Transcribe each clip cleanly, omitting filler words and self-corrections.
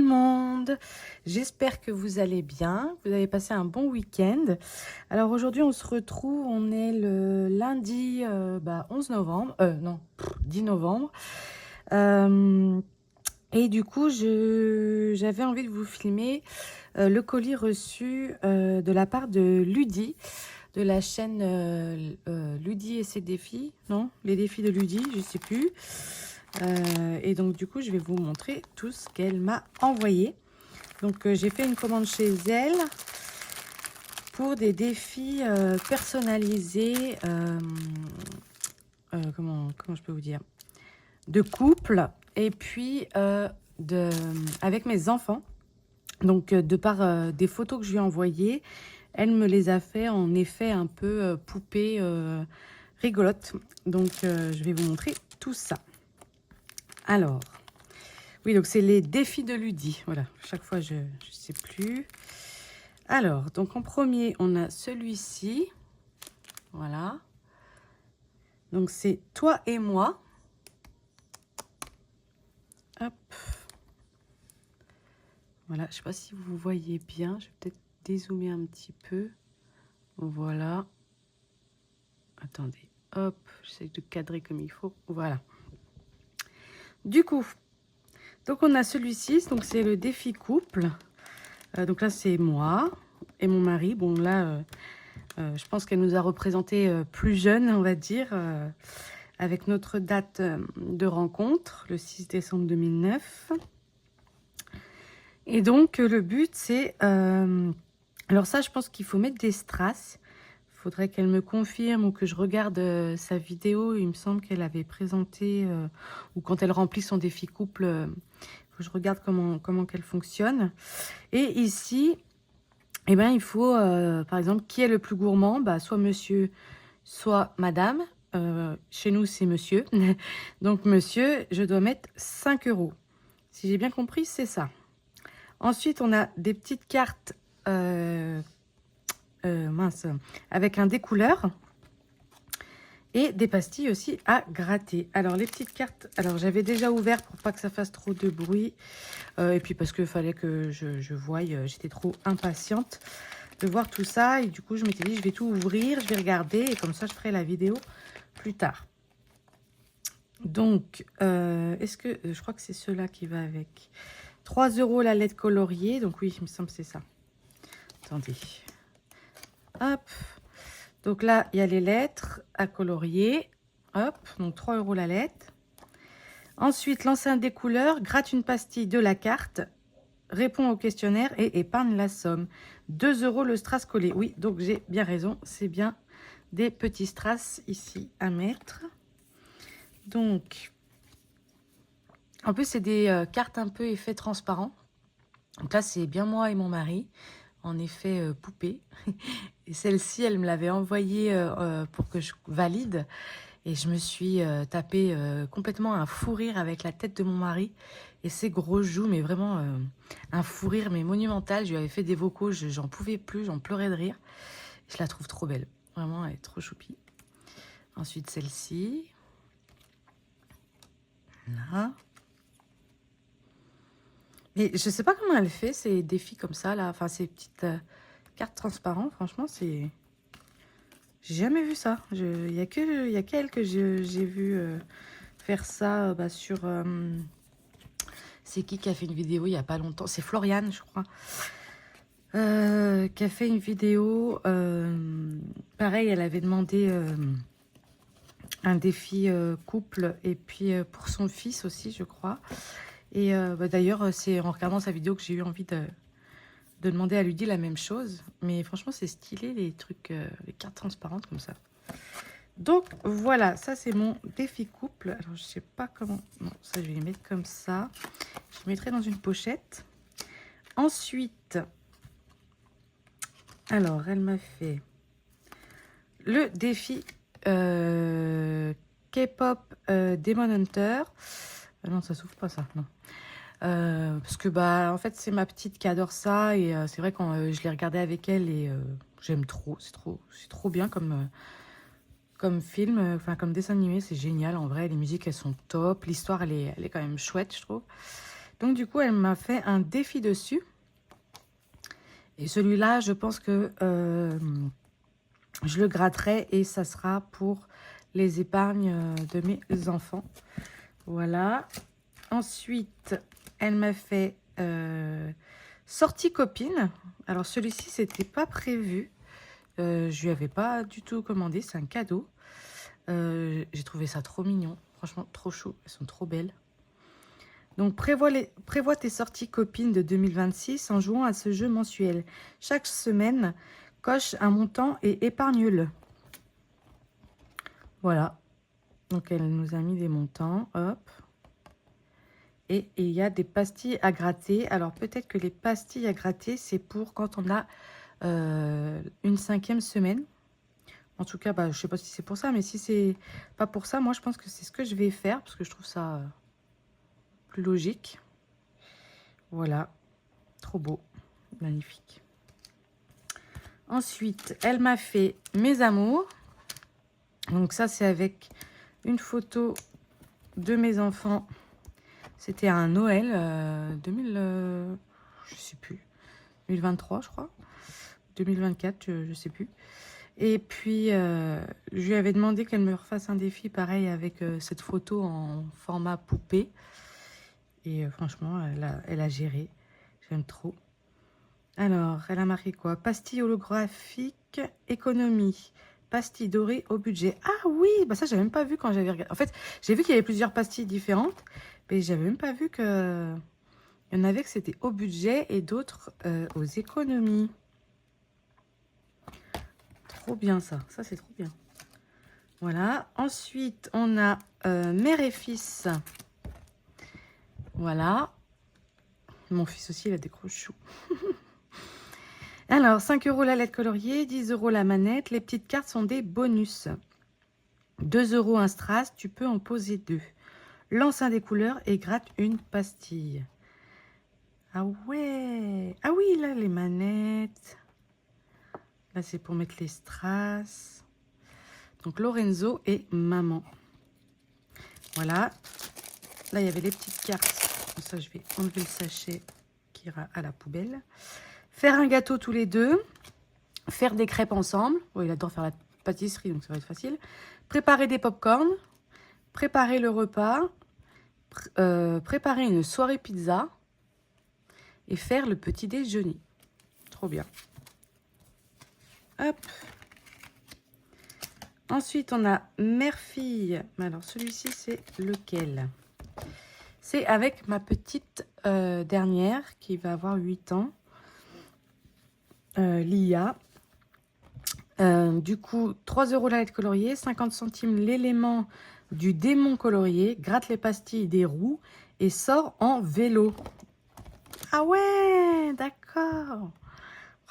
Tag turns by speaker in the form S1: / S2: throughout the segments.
S1: monde, j'espère que vous allez bien, vous avez passé un bon week-end. Alors aujourd'hui on se retrouve, on est le lundi 11 novembre, non, 10 novembre. Et du coup j'avais envie de vous filmer le colis reçu de la part de Ludie, de la chaîne Ludie et ses défis, non, les défis de Ludie, je sais plus. Et donc du coup je vais vous montrer tout ce qu'elle m'a envoyé. Donc j'ai fait une commande chez elle pour des défis personnalisés, comment je peux vous dire, de couple, et puis avec mes enfants. Donc de par des photos que je lui ai envoyées, elle me les a fait en effet un peu poupée rigolote. Donc je vais vous montrer tout ça. Alors, oui, donc c'est les défis de Ludie. Voilà, chaque fois je sais plus. Alors, donc en premier, on a celui-ci. Voilà. Donc c'est toi et moi. Hop. Voilà, je sais pas si vous voyez bien. Je vais peut-être dézoomer un petit peu. Voilà. Attendez. Hop, j'essaie de cadrer comme il faut. Voilà. Du coup, donc on a celui-ci. Donc c'est le défi couple. Donc là, c'est moi et mon mari. Bon, là, je pense qu'elle nous a représenté plus jeune, on va dire, avec notre date de rencontre, le 6 décembre 2009. Et donc, le but, c'est... alors ça, je pense qu'il faut mettre des strass. Il faudrait qu'elle me confirme ou que je regarde sa vidéo. Il me semble qu'elle avait présenté, ou quand elle remplit son défi couple, faut que je regarde comment qu'elle fonctionne. Et ici, eh ben, il faut, par exemple, qui est le plus gourmand, bah, soit monsieur, soit madame. Chez nous, c'est monsieur. Donc, monsieur, je dois mettre 5 €. Si j'ai bien compris, c'est ça. Ensuite, on a des petites cartes mince, avec un découleur et des pastilles aussi à gratter. Alors, les petites cartes, alors j'avais déjà ouvert pour pas que ça fasse trop de bruit. Et puis parce qu'il fallait que je voie, j'étais trop impatiente de voir tout ça. Et du coup, je m'étais dit, je vais tout ouvrir, je vais regarder. Et comme ça, je ferai la vidéo plus tard. Donc, est-ce que... je crois que c'est cela qui va avec. 3 € la lettre coloriée. Donc oui, il me semble que c'est ça. Attendez. Hop. Donc là, il y a les lettres à colorier. Hop. Donc 3 € la lettre. Ensuite, lancer un découleur, gratte une pastille de la carte, répond au questionnaire et épargne la somme. 2 € le strass collé. Oui, donc j'ai bien raison. C'est bien des petits strass ici à mettre. Donc, en plus, c'est des cartes un peu effet transparent. Donc là, c'est bien moi et mon mari, en effet poupée. Et celle-ci, elle me l'avait envoyée pour que je valide. Et je me suis tapé complètement un fou rire avec la tête de mon mari et ses gros joues, mais vraiment un fou rire mais monumental. Je lui avais fait des vocaux, j'en pouvais plus, j'en pleurais de rire. Je la trouve trop belle, vraiment, elle est trop choupie. Ensuite, celle-ci. Là. Mais je sais pas comment elle fait ces défis comme ça, là. Enfin, ces petites cartes transparentes, franchement, c'est... J'ai jamais vu ça. Il y a qu'elle que j'ai vu faire ça sur... c'est qui a fait une vidéo il y a pas longtemps? C'est Floriane, je crois. Qui a fait une vidéo. Pareil, elle avait demandé un défi couple et puis pour son fils aussi, je crois. Et d'ailleurs, c'est en regardant sa vidéo que j'ai eu envie de demander à Ludie la même chose. Mais franchement, c'est stylé les trucs, les cartes transparentes comme ça. Donc voilà, ça c'est mon défi couple. Alors je sais pas comment... Non, ça je vais les mettre comme ça. Je les mettrai dans une pochette. Ensuite, alors elle m'a fait le défi K-pop Demon Hunter. Non, ça s'ouvre pas ça, non. Parce que bah en fait c'est ma petite qui adore ça et c'est vrai quand je l'ai regardé avec elle et j'aime trop, c'est trop bien comme film, enfin comme dessin animé, c'est génial en vrai, les musiques elles sont top, l'histoire elle est quand même chouette je trouve. Donc du coup, elle m'a fait un défi dessus. Et celui-là, je pense que je le gratterai et ça sera pour les épargnes de mes enfants. Voilà. Ensuite, elle m'a fait sortie copine. Alors celui-ci, c'était pas prévu. Je lui avais pas du tout commandé. C'est un cadeau. J'ai trouvé ça trop mignon. Franchement, trop chou. Elles sont trop belles. Donc, prévois tes sorties copines de 2026 en jouant à ce jeu mensuel. Chaque semaine, coche un montant et épargne-le. Voilà. Donc, elle nous a mis des montants. Hop. Et il y a des pastilles à gratter. Alors, peut-être que les pastilles à gratter, c'est pour quand on a une 5e semaine. En tout cas, bah, je ne sais pas si c'est pour ça, mais si c'est pas pour ça, moi, je pense que c'est ce que je vais faire parce que je trouve ça plus logique. Voilà. Trop beau. Magnifique. Ensuite, elle m'a fait mes amours. Donc ça, c'est avec une photo de mes enfants. C'était un Noël je sais plus, 2023, je crois. 2024, je sais plus. Et puis, je lui avais demandé qu'elle me refasse un défi pareil avec cette photo en format poupée. Et franchement, elle a géré. J'aime trop. Alors, elle a marqué quoi? Pastille holographique, économie. Pastille dorée au budget. Ah oui, bah ça, j'avais même pas vu quand j'avais regardé. En fait, j'ai vu qu'il y avait plusieurs pastilles différentes, mais j'avais même pas vu que il y en avait que c'était au budget et d'autres aux économies. Trop bien ça. Ça, c'est trop bien. Voilà. Ensuite, on a mère et fils. Voilà. Mon fils aussi, il a des gros choux. Alors, 5 € la lettre coloriée, 10 € la manette. Les petites cartes sont des bonus. 2 € un strass, tu peux en poser 2. Lance un des couleurs et gratte une pastille. Ah ouais. Ah oui, là, les manettes. Là, c'est pour mettre les strass. Donc, Lorenzo et maman. Voilà. Là, il y avait les petites cartes. Comme ça, je vais enlever le sachet qui ira à la poubelle. Faire un gâteau tous les deux. Faire des crêpes ensemble. Oh, il adore faire la pâtisserie, donc ça va être facile. Préparer des pop-corn. Préparer le repas. Préparer une soirée pizza. Et faire le petit déjeuner. Trop bien. Hop. Ensuite, on a mère-fille. Alors, celui-ci, c'est lequel? C'est avec ma petite dernière qui va avoir 8 ans. Lia. Du coup, 3 € la lettre coloriée, 50 centimes l'élément du démon colorié, gratte les pastilles des roues et sort en vélo. Ah ouais, d'accord.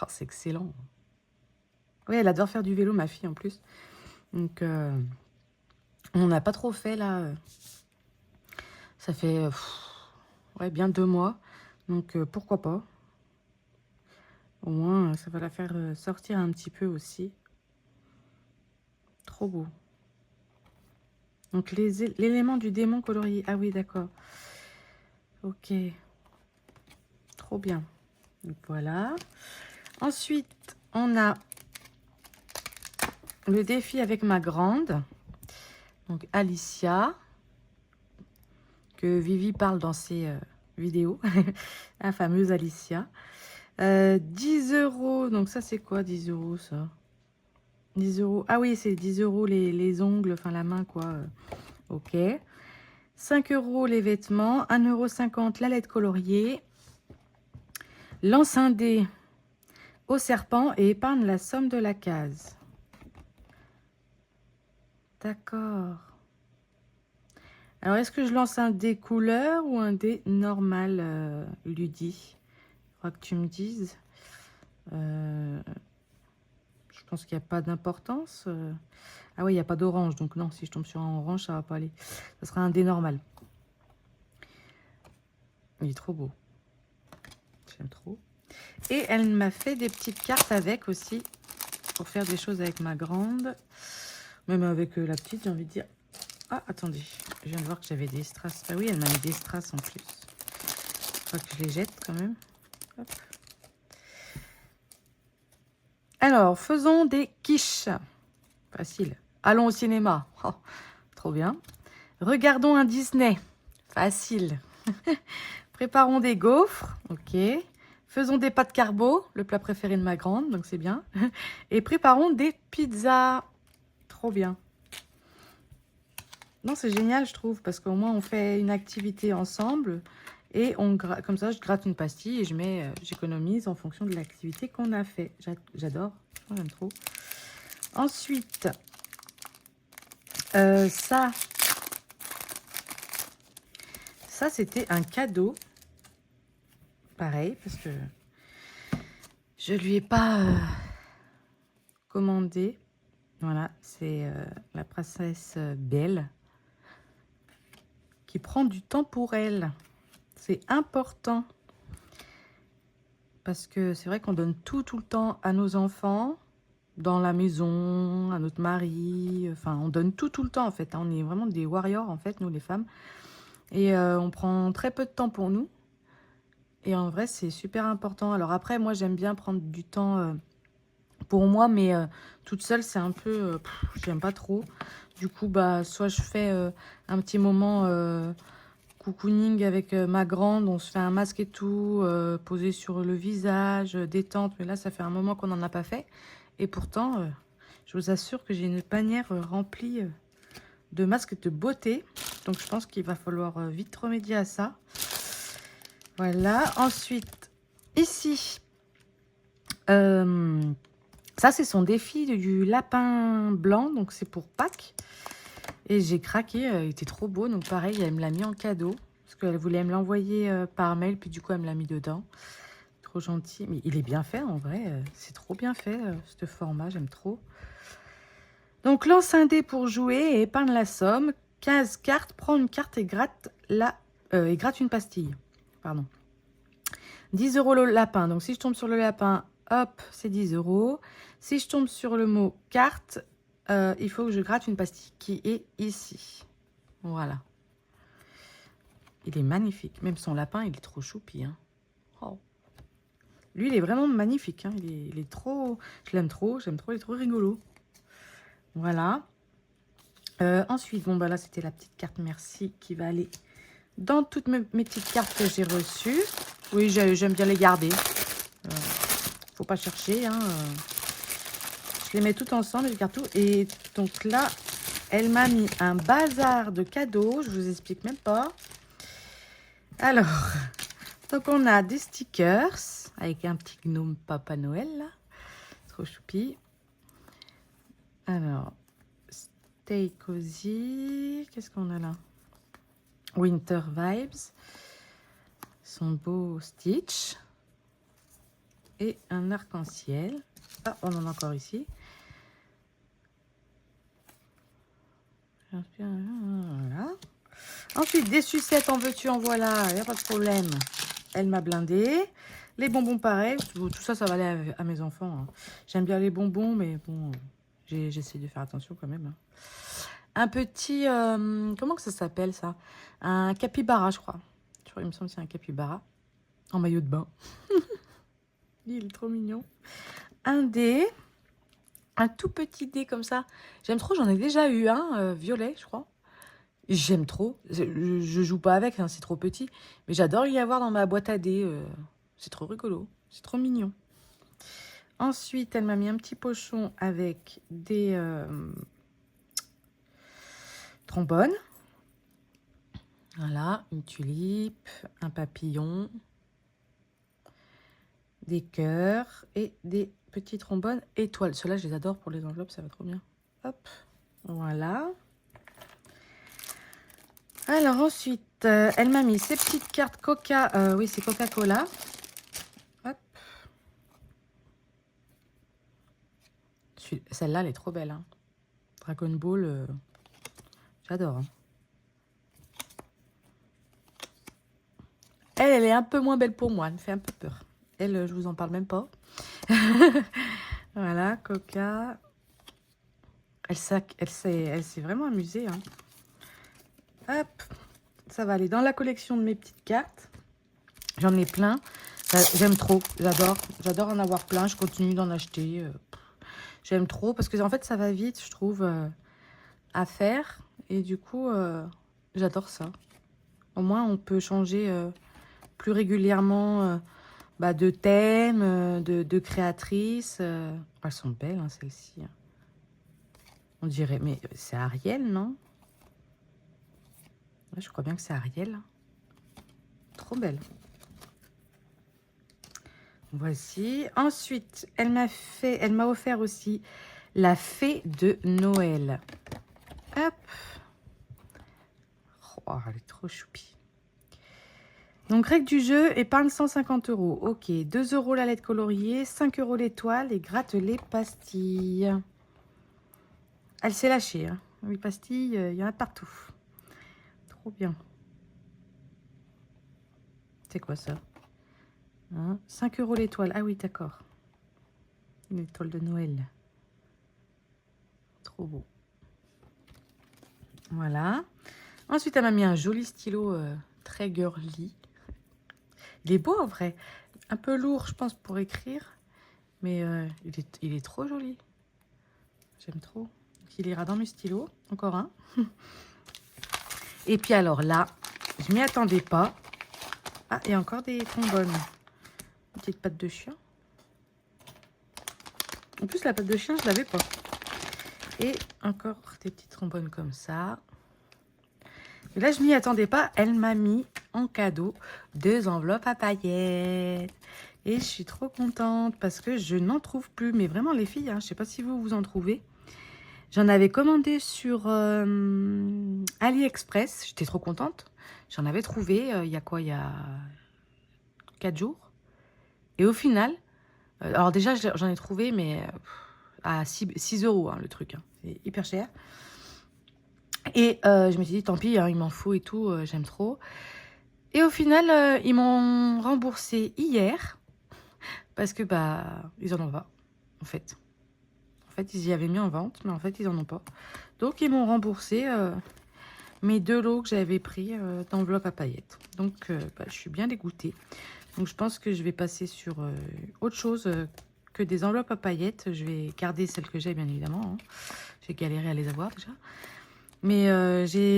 S1: Oh, c'est excellent. Oui, elle adore faire du vélo, ma fille, en plus. Donc, on n'a pas trop fait, là. Ça fait ouais, bien 2 mois. Donc, pourquoi pas. Au moins, ça va la faire sortir un petit peu aussi. Trop beau. Donc, l'élément du démon colorié. Ah oui, d'accord. Ok. Trop bien. Donc, voilà. Ensuite, on a le défi avec ma grande. Donc, Alicia. Que Vivi parle dans ses vidéos. La fameuse Alicia. 10 €. Donc, ça, c'est quoi 10 € ça? 10 €. Ah oui, c'est 10 € les ongles, enfin la main, quoi. Ok. 5 € les vêtements. 1,50 € la lettre coloriée. Lance un dé au serpent et épargne la somme de la case. D'accord. Alors, est-ce que je lance un dé couleur ou un dé normal, Ludie? Il faudra que tu me dises. Je pense qu'il n'y a pas d'importance. Ah oui, il n'y a pas d'orange. Donc non, si je tombe sur un orange, ça ne va pas aller. Ça sera un dé normal. Il est trop beau. J'aime trop. Et elle m'a fait des petites cartes avec aussi. Pour faire des choses avec ma grande. Même avec la petite, j'ai envie de dire. Ah, attendez. Je viens de voir que j'avais des strass. Ah oui, elle m'a mis des strass en plus. Faut que je les jette quand même. Hop. Alors, faisons des quiches. Facile. Allons au cinéma. Oh, trop bien. Regardons un Disney. Facile. Préparons des gaufres. Ok. Faisons des pâtes carbo, le plat préféré de ma grande, donc c'est bien. Et préparons des pizzas. Trop bien. Non, c'est génial, je trouve, parce qu'au moins on fait une activité ensemble et comme ça, je gratte une pastille et j'économise en fonction de l'activité qu'on a fait. J'adore, j'aime trop. Ensuite, ça c'était un cadeau. Pareil, parce que je lui ai pas commandé. Voilà, c'est la princesse Belle qui prend du temps pour elle. C'est important. Parce que c'est vrai qu'on donne tout le temps à nos enfants, dans la maison, à notre mari. Enfin, on donne tout le temps, en fait. On est vraiment des warriors, en fait, nous, les femmes. Et on prend très peu de temps pour nous. Et en vrai, c'est super important. Alors après, moi, j'aime bien prendre du temps pour moi, mais toute seule, c'est un peu... j'aime pas trop. Du coup, bah, soit je fais un petit moment cocooning avec ma grande, on se fait un masque et tout, posé sur le visage, détente. Mais là, ça fait un moment qu'on n'en a pas fait. Et pourtant, je vous assure que j'ai une panière remplie de masques de beauté. Donc, je pense qu'il va falloir vite remédier à ça. Voilà. Ensuite, ici, ça, c'est son défi du lapin blanc. Donc, c'est pour Pâques. Et j'ai craqué. Il était trop beau. Donc, pareil, elle me l'a mis en cadeau. Parce qu'elle voulait me l'envoyer par mail. Puis, du coup, elle me l'a mis dedans. Trop gentil. Mais il est bien fait, en vrai. C'est trop bien fait, ce format. J'aime trop. Donc, lance un dé pour jouer et épargne la somme. 15 cartes. Prends une carte et gratte une pastille. Pardon. 10 € le lapin. Donc, si je tombe sur le lapin, hop, c'est 10 €. Si je tombe sur le mot carte, il faut que je gratte une pastille qui est ici. Voilà. Il est magnifique. Même son lapin, il est trop choupi. Hein. Oh. Lui, il est vraiment magnifique. Hein. Il est trop... Je l'aime trop. J'aime trop. Il est trop rigolo. Voilà. Ensuite, bon, bah là, c'était la petite carte merci qui va aller dans toutes mes petites cartes que j'ai reçues. Oui, j'aime bien les garder. Faut pas chercher. Hein. Je les mets toutes ensemble, je garde tout. Et donc là, elle m'a mis un bazar de cadeaux. Je vous explique même pas. Alors, donc on a des stickers avec un petit gnome Papa Noël là. Trop choupi. Alors, Stay Cozy. Qu'est-ce qu'on a là? Winter Vibes. Son beau Stitch. Et un arc-en-ciel. Ah, on en a encore ici. Voilà. Ensuite, des sucettes, en veux-tu, en voilà. Il n'y a pas de problème. Elle m'a blindé. Les bonbons, pareil. Tout ça, ça va aller à mes enfants. Hein. J'aime bien les bonbons, mais bon, j'essaie de faire attention quand même. Hein. Un petit... comment que ça s'appelle, ça? Un capybara, je crois. Il me semble que c'est un capybara. En maillot de bain. Il est trop mignon. Un dé. Un tout petit dé comme ça. J'aime trop, j'en ai déjà eu un, violet, je crois. J'aime trop. Je joue pas avec, hein, c'est trop petit. Mais j'adore y avoir dans ma boîte à dés. C'est trop rigolo. C'est trop mignon. Ensuite, elle m'a mis un petit pochon avec des trombones. Voilà, une tulipe, un papillon, des cœurs et des petits trombones étoiles. Ceux-là, je les adore pour les enveloppes, ça va trop bien. Hop, voilà. Alors ensuite, elle m'a mis ces petites cartes Coca. Oui, c'est Coca-Cola. Hop. Celle-là, elle est trop belle. Hein. Dragon Ball, j'adore. Hein. Elle est un peu moins belle pour moi. Elle me fait un peu peur. Elle, je vous en parle même pas. Voilà, Coca. Elle s'est vraiment amusée. Hein. Hop. Ça va aller dans la collection de mes petites cartes. J'en ai plein. J'aime trop. J'adore en avoir plein. Je continue d'en acheter. J'aime trop parce que en fait, ça va vite, je trouve, à faire. Et du coup, j'adore ça. Au moins, on peut changer plus régulièrement de thème, de créatrice. Elles sont belles, hein, celles-ci. On dirait, mais c'est Ariel, non? Ouais, je crois bien que c'est Ariel. Trop belle. Voici. Ensuite, elle m'a offert aussi la fée de Noël. Hop. Oh, elle est trop choupie. Donc, règle du jeu, épargne 150 €. Ok, 2 € la lettre coloriée, 5 € l'étoile et gratte les pastilles. Elle s'est lâchée. Hein. Les pastilles, il y en a partout. Trop bien. C'est quoi ça, hein? 5 € l'étoile. Ah oui, d'accord. L'étoile de Noël. Trop beau. Voilà. Ensuite, elle m'a mis un joli stylo très girly. Il est beau en vrai. Un peu lourd, je pense, pour écrire. Mais il est trop joli. J'aime trop. Donc, il ira dans mes stylos. Encore un. Et puis alors là, je m'y attendais pas. Ah, il y a encore des trombones. Une petite patte de chien. En plus, la patte de chien, je l'avais pas. Et encore des petits trombones comme ça. Et là, je m'y attendais pas. Elle m'a mis en cadeau 2 enveloppes à paillettes. Et je suis trop contente parce que je n'en trouve plus. Mais vraiment, les filles, hein, je sais pas si vous en trouvez. J'en avais commandé sur AliExpress. J'étais trop contente. J'en avais trouvé, il y a quoi? Il y a 4 jours. Et au final, alors déjà, j'en ai trouvé, mais à 6 € hein, le truc. Hein. C'est hyper cher. Et je me suis dit, tant pis, hein, il m'en faut et tout, j'aime trop. Et au final, ils m'ont remboursé hier. Parce que, ils en ont pas, en fait. En fait, ils y avaient mis en vente, mais en fait, ils en ont pas. Donc, ils m'ont remboursé mes 2 lots que j'avais pris d'enveloppe à paillettes. Donc, je suis bien dégoûtée. Donc, je pense que je vais passer sur autre chose que des enveloppes à paillettes. Je vais garder celles que j'ai, bien évidemment. Hein. J'ai galéré à les avoir, déjà. Mais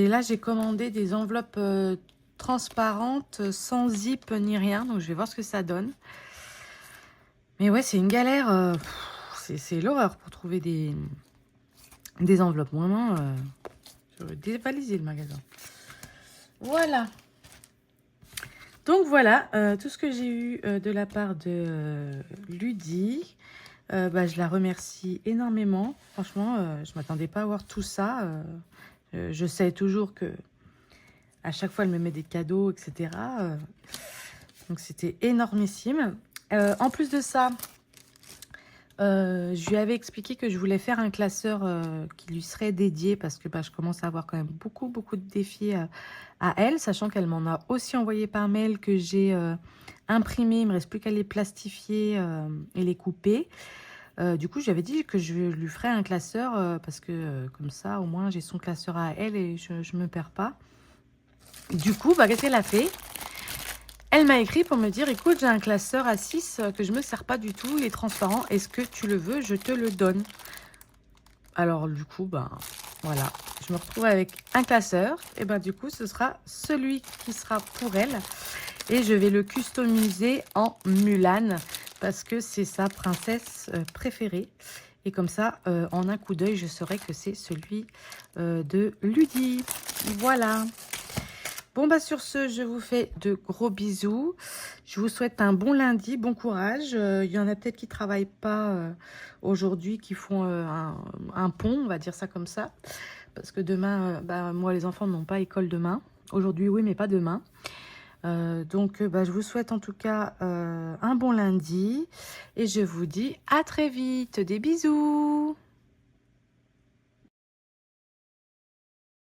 S1: là, j'ai commandé des enveloppes transparentes, sans zip ni rien. Donc, je vais voir ce que ça donne. Mais ouais, c'est une galère. C'est l'horreur pour trouver des enveloppes. Vraiment, j'aurais dévalisé le magasin. Voilà. Donc voilà, tout ce que j'ai eu de la part de Ludie. Je la remercie énormément. Franchement, je ne m'attendais pas à avoir tout ça. Je sais toujours que à chaque fois, elle me met des cadeaux, etc. Donc, c'était énormissime. En plus de ça, je lui avais expliqué que je voulais faire un classeur qui lui serait dédié parce que je commence à avoir quand même beaucoup de défis à elle, sachant qu'elle m'en a aussi envoyé par mail que j'ai imprimé. Il ne me reste plus qu'à les plastifier et les couper. Du coup, je lui avais dit que je lui ferais un classeur parce que comme ça, au moins, j'ai son classeur à elle et je ne me perds pas. Du coup, qu'est-ce qu'elle a fait? Elle m'a écrit pour me dire, écoute, j'ai un classeur à 6 que je ne me sers pas du tout, il est transparent, est-ce que tu le veux? Je te le donne. Alors du coup, voilà, je me retrouve avec un classeur, et du coup, ce sera celui qui sera pour elle. Et je vais le customiser en Mulan, parce que c'est sa princesse préférée. Et comme ça, en un coup d'œil, je saurai que c'est celui de Ludie. Voilà. Bon, sur ce, je vous fais de gros bisous. Je vous souhaite un bon lundi, bon courage. Il y en a peut-être qui ne travaillent pas aujourd'hui, qui font un pont, on va dire ça comme ça. Parce que demain, moi, les enfants n'ont pas école demain. Aujourd'hui, oui, mais pas demain. Donc, je vous souhaite en tout cas un bon lundi. Et je vous dis à très vite. Des bisous.